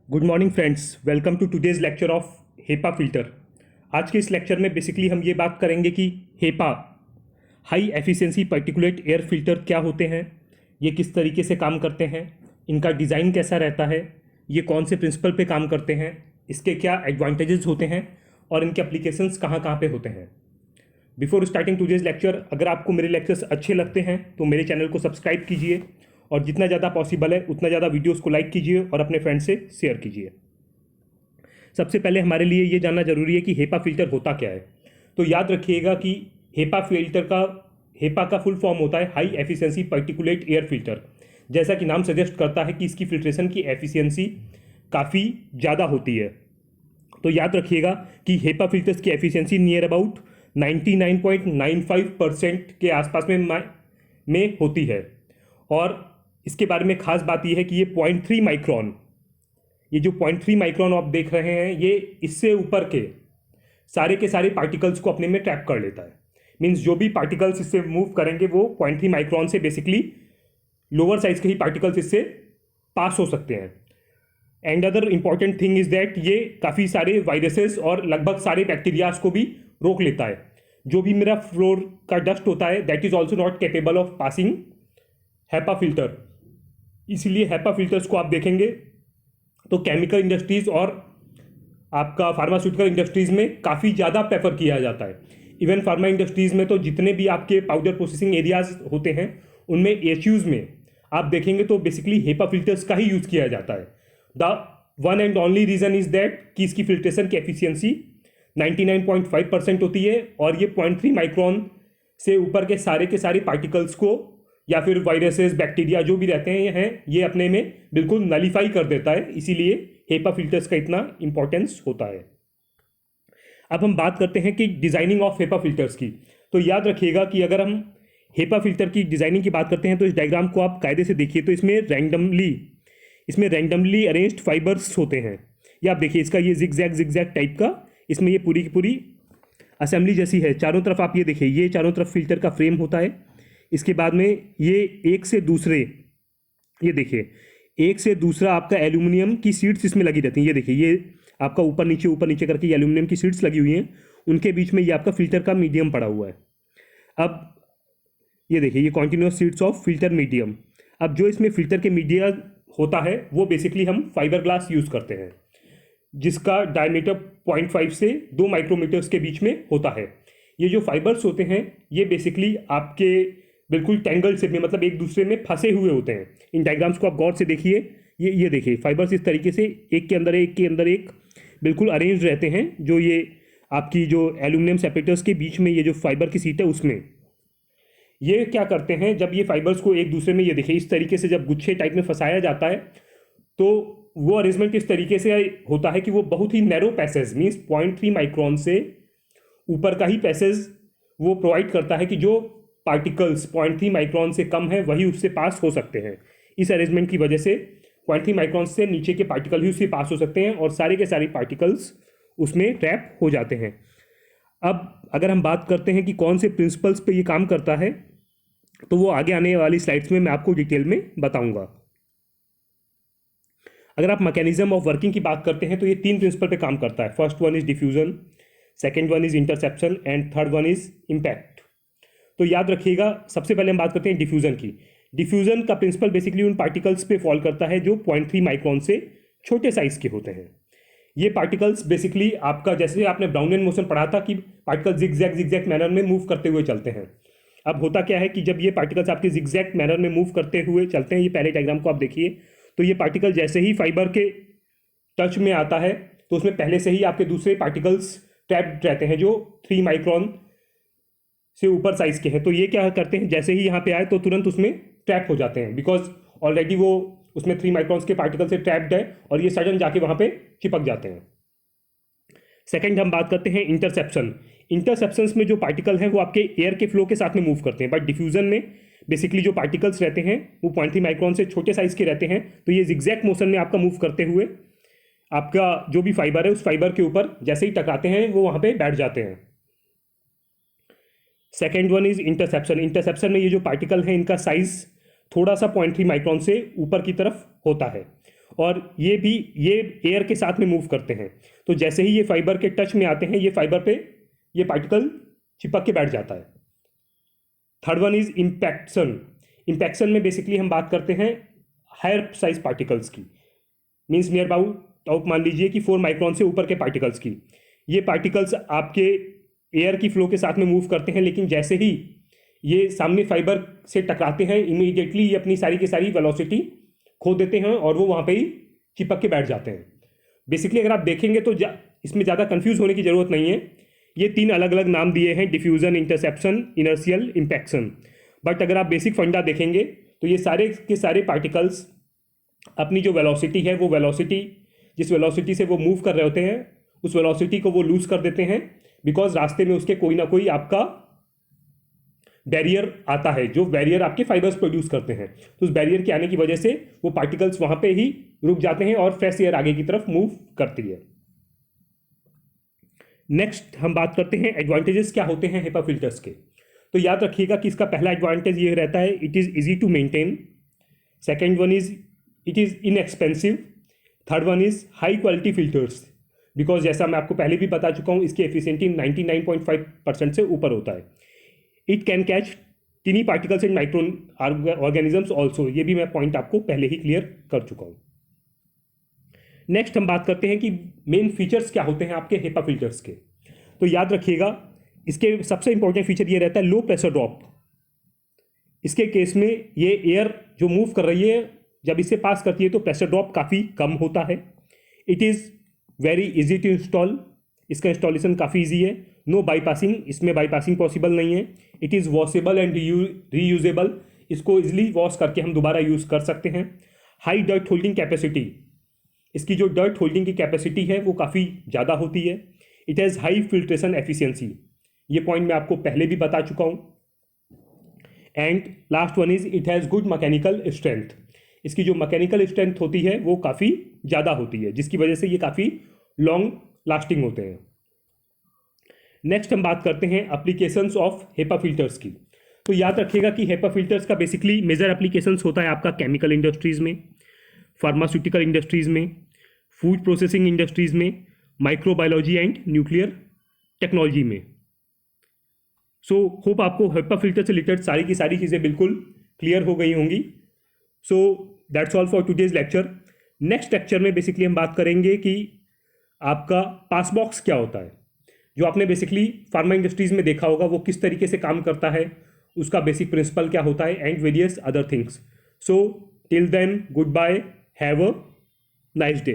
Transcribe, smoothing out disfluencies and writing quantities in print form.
Good morning friends, welcome to today's lecture of HEPA filter. आज के इस lecture में बेसिकली हम ये बात करेंगे कि HEPA high efficiency particulate air filter क्या होते हैं, ये किस तरीके से काम करते हैं, इनका डिज़ाइन कैसा रहता है, ये कौन से प्रिंसिपल पे काम करते हैं, इसके क्या एडवांटेजेस होते हैं और इनके एप्लीकेशंस कहाँ कहाँ पे होते हैं। बिफोर स्टार्टिंग टुडेज लेक्चर, अगर आपको मेरे लेक्चर्स अच्छे लगते हैं तो मेरे चैनल को सब्सक्राइब कीजिए और जितना ज़्यादा पॉसिबल है उतना ज़्यादा वीडियोस को लाइक कीजिए और अपने फ्रेंड से शेयर कीजिए। सबसे पहले हमारे लिए ये जानना जरूरी है कि हेपा फिल्टर होता क्या है। तो याद रखिएगा कि हेपा का फुल फॉर्म होता है high efficiency particulate air filter. जैसा कि नाम सजेस्ट करता है कि इसकी फिल्ट्रेशन की एफिशिएंसी काफ़ी ज़्यादा होती है। तो याद रखिएगा कि हेपा फिल्टर्स की एफिशिएंसी नियर अबाउट 99.95% के आसपास में होती है। और इसके बारे में खास बात यह है कि ये 0.3 माइक्रोन, ये जो 0.3 माइक्रोन आप देख रहे हैं, ये इससे ऊपर के सारे पार्टिकल्स को अपने में ट्रैप कर लेता है। मीन्स जो भी पार्टिकल्स इससे मूव करेंगे वो 0.3 माइक्रोन से बेसिकली लोअर साइज के ही पार्टिकल्स इससे पास हो सकते हैं। And other important thing is that ये काफ़ी सारे वायरसेस और लगभग सारे बैक्टीरियाज को भी रोक लेता है। जो भी मेरा फ्लोर का डस्ट होता है that is also not capable of passing HEPA filter. इसलिए हेपा फिल्टर्स को आप देखेंगे तो केमिकल इंडस्ट्रीज और आपका फार्मास्यूटिकल इंडस्ट्रीज में काफ़ी ज़्यादा प्रेफर किया जाता है। इवन फार्मा इंडस्ट्रीज में तो जितने भी आपके पाउडर प्रोसेसिंग एरियाज होते हैं उनमें एचयूज में आप देखेंगे तो बेसिकली हेपा फिल्टर्स का ही यूज़ किया जाता है। The one and only reason is that कि इसकी फिल्ट्रेशन की एफिशिएंसी 99.5% होती है और ये 0.3 माइक्रोन से ऊपर के सारे पार्टिकल्स को या फिर वायरसेस बैक्टीरिया जो भी रहते हैं ये अपने में बिल्कुल नलीफाई कर देता है। इसीलिए हेपा फिल्टर्स का इतना इंपॉर्टेंस होता है। अब हम बात करते हैं कि डिज़ाइनिंग ऑफ हेपा फिल्टर्स की। तो याद रखिएगा कि अगर हम हेपा फिल्टर की डिज़ाइनिंग की बात करते हैं तो इस डायग्राम को आप कायदे से देखिए तो इसमें रैंडमली अरेंज्ड फाइबर्स होते हैं। ये आप देखिए, इसका ये जिगजैग टाइप का, इसमें ये पूरी की पूरी असेंबली जैसी है। चारों तरफ आप ये देखिए, ये चारों तरफ फिल्टर का फ्रेम होता है। इसके बाद में ये एक से दूसरे, ये देखिए एक से दूसरा आपका एल्यूमिनियम की शीट्स इसमें लगी रहती हैं। ये देखिए, ये आपका ऊपर नीचे करके ये एल्यूमिनियम की शीट्स लगी हुई हैं। उनके बीच में ये आपका फिल्टर का मीडियम पड़ा हुआ है। अब ये देखिए, ये continuous sheets of filter medium. अब जो इसमें फिल्टर के मीडिया होता है वो बेसिकली हम फाइबर ग्लास यूज़ करते हैं, जिसका डायमीटर 0.5 से 2 माइक्रोमीटर्स के बीच में होता है। ये जो फाइबर्स होते हैं ये बेसिकली आपके बिल्कुल टेंगल शेप में, मतलब एक दूसरे में फंसे हुए होते हैं। इन डायग्राम्स को आप गौर से देखिए, ये देखिए फाइबर्स इस तरीके से एक के अंदर एक बिल्कुल अरेंज रहते हैं। जो ये आपकी जो एल्यूमिनियम सेपरेटर्स के बीच में ये जो फाइबर की सीट है उसमें ये क्या करते हैं, जब ये फाइबर्स को एक दूसरे में ये देखिए इस तरीके से जब गुच्छे टाइप में फंसाया जाता है तो वो अरेंजमेंट इस तरीके से होता है कि वो बहुत ही नैरो पैसेज, मीन्स 0.3 माइक्रोन से ऊपर का ही पैसेज वो प्रोवाइड करता है कि जो पार्टिकल्स 0.3 माइक्रोन से कम है वही उससे पास हो सकते हैं। इस अरेंजमेंट की वजह से 0.3 माइक्रोन से नीचे के पार्टिकल ही उससे पास हो सकते हैं और सारे के सारे पार्टिकल्स उसमें ट्रैप हो जाते हैं। अब अगर हम बात करते हैं कि कौन से प्रिंसिपल्स पे ये काम करता है तो वो आगे आने वाली स्लाइड्स में मैं आपको डिटेल में बताऊंगा। अगर आप मैकेनिज्म ऑफ वर्किंग की बात करते हैं तो ये 3 प्रिंसिपल पे काम करता है। First one is diffusion, second one is interception and third one is impact. तो याद रखिएगा, सबसे पहले हम बात करते हैं डिफ्यूजन की। डिफ्यूजन का प्रिंसिपल बेसिकली उन पार्टिकल्स पे फॉल करता है जो 0.3 माइक्रोन से छोटे साइज के होते हैं। ये पार्टिकल्स बेसिकली आपका, जैसे आपने ब्राउनियन मोशन पढ़ा था कि पार्टिकल जिगजैग मैनर में मूव करते हुए चलते हैं। अब होता क्या है कि जब ये पार्टिकल्स आपके जिगजैग मैनर में मूव करते हुए चलते हैं, ये पहले डायग्राम को आप देखिए, तो ये पार्टिकल जैसे ही फाइबर के टच में आता है तो उसमें पहले से ही आपके दूसरे पार्टिकल्स ट्रैप्ड रहते हैं जो 3 माइक्रोन से ऊपर साइज के हैं। तो ये क्या करते हैं, जैसे ही यहाँ पे आए तो तुरंत उसमें ट्रैप हो जाते हैं, बिकॉज ऑलरेडी वो उसमें 3 माइक्रॉन्स के पार्टिकल से ट्रैप्ड है और ये सडन जाके वहाँ पे चिपक जाते हैं। सेकंड हम बात करते हैं इंटरसेप्शन। इंटरसेप्शंस में जो पार्टिकल हैं वो आपके एयर के फ्लो के साथ में मूव करते हैं, बट डिफ्यूजन में बेसिकली जो पार्टिकल्स रहते हैं वो 0.3 माइक्रोन से छोटे साइज के रहते हैं। तो ये जिगजैग मोशन में आपका मूव करते हुए आपका जो भी फाइबर है उस फाइबर के ऊपर जैसे ही टकराते हैं वो वहाँ पे बैठ जाते हैं। Second one is interception. में ये जो पार्टिकल हैं इनका साइज थोड़ा सा 0.3 माइक्रोन से ऊपर की तरफ होता है। और ये भी ये एयर के साथ में मूव करते हैं। तो जैसे ही ये फाइबर के टच में आते हैं, ये फाइबर पे ये पार्टिकल चिपक के बैठ जाता है। Third one is impaction. Impaction में बेसिकली हम बात करते हैं हायर साइज पार्टिकल्स की, मीन्स नियर अबाउट मान लीजिए कि 4 माइक्रोन से ऊपर के पार्टिकल्स की। ये पार्टिकल्स आपके एयर की फ्लो के साथ में मूव करते हैं, लेकिन जैसे ही ये सामने फाइबर से टकराते हैं, इमीडिएटली ये अपनी सारी की सारी वेलोसिटी खो देते हैं और वो वहाँ पे ही चिपक के बैठ जाते हैं। बेसिकली अगर आप देखेंगे तो इसमें ज़्यादा कंफ्यूज होने की ज़रूरत नहीं है। ये 3 अलग अलग नाम दिए हैं, diffusion, interception, inertial, impaction. But अगर आप बेसिक फंडा देखेंगे तो ये सारे के सारे पार्टिकल्स अपनी जो वेलोसिटी है, वो वेलोसिटी जिस वेलोसिटी से वो मूव कर रहे होते हैं, उस वेलोसिटी को वो लूज कर देते हैं, बिकॉज रास्ते में उसके कोई ना कोई आपका बैरियर आता है, जो बैरियर आपके फाइबर्स प्रोड्यूस करते हैं। तो उस बैरियर के आने की वजह से वो पार्टिकल्स वहां पे ही रुक जाते हैं और फ्रेश एयर आगे की तरफ मूव करती है। नेक्स्ट हम बात करते हैं एडवांटेजेस क्या होते हैं HEPA फिल्टर्स के। तो याद रखिएगा कि इसका पहला एडवांटेज ये रहता है, it is easy to maintain. Second one is it is inexpensive. Third one is high quality filters, because जैसा मैं आपको पहले भी बता चुका हूँ, इसकी एफिशिएंसी 99.5% से ऊपर होता है। It can catch टिनी particles and micro organisms also, ये भी मैं पॉइंट आपको पहले ही क्लियर कर चुका हूँ। नेक्स्ट हम बात करते हैं कि मेन फीचर्स क्या होते हैं आपके HEPA फिल्टर्स के। तो याद रखिएगा, इसके सबसे इंपॉर्टेंट फीचर ये रहता है लो प्रेशर ड्रॉप। इसके केस में ये एयर जो मूव कर रही है, जब इसे पास करती है तो प्रेशर ड्रॉप काफ़ी कम होता है। It is very easy to install, इसका इंस्टॉलेशन काफ़ी इजी है। नो बाईपासिंग, इसमें बाईपासिंग पॉसिबल नहीं है। It is washable and reusable, इसको इजिली वॉश करके हम दोबारा यूज़ कर सकते हैं। हाई डर्ट होल्डिंग कैपेसिटी, इसकी जो डर्ट होल्डिंग की कैपेसिटी है वो काफ़ी ज़्यादा होती है। It has high filtration efficiency, ये पॉइंट मैं आपको पहले भी बता चुका हूँ। And last one is it has good mechanical strength, इसकी जो मैकेनिकल स्ट्रेंथ होती है वो काफ़ी ज़्यादा होती है, जिसकी वजह से ये काफ़ी लॉन्ग लास्टिंग होते हैं। नेक्स्ट हम बात करते हैं एप्लीकेशंस ऑफ HEPA फिल्टर्स की। तो याद रखिएगा कि HEPA फिल्टर्स का बेसिकली मेजर एप्लीकेशंस होता है आपका केमिकल इंडस्ट्रीज़ में, फार्मास्यूटिकल इंडस्ट्रीज़ में, फूड प्रोसेसिंग इंडस्ट्रीज़ में, माइक्रोबायोलॉजी एंड न्यूक्लियर टेक्नोलॉजी में। सो होप आपको HEPA फिल्टर से रिलेटेड सारी की सारी चीज़ें बिल्कुल क्लियर हो गई होंगी। So that's all for today's lecture. Next lecture में बेसिकली हम बात करेंगे कि आपका पास बॉक्स क्या होता है, जो आपने बेसिकली फार्मा इंडस्ट्रीज़ में देखा होगा, वो किस तरीके से काम करता है, उसका बेसिक प्रिंसिपल क्या होता है, and various other things. So till then, good bye, have a nice day.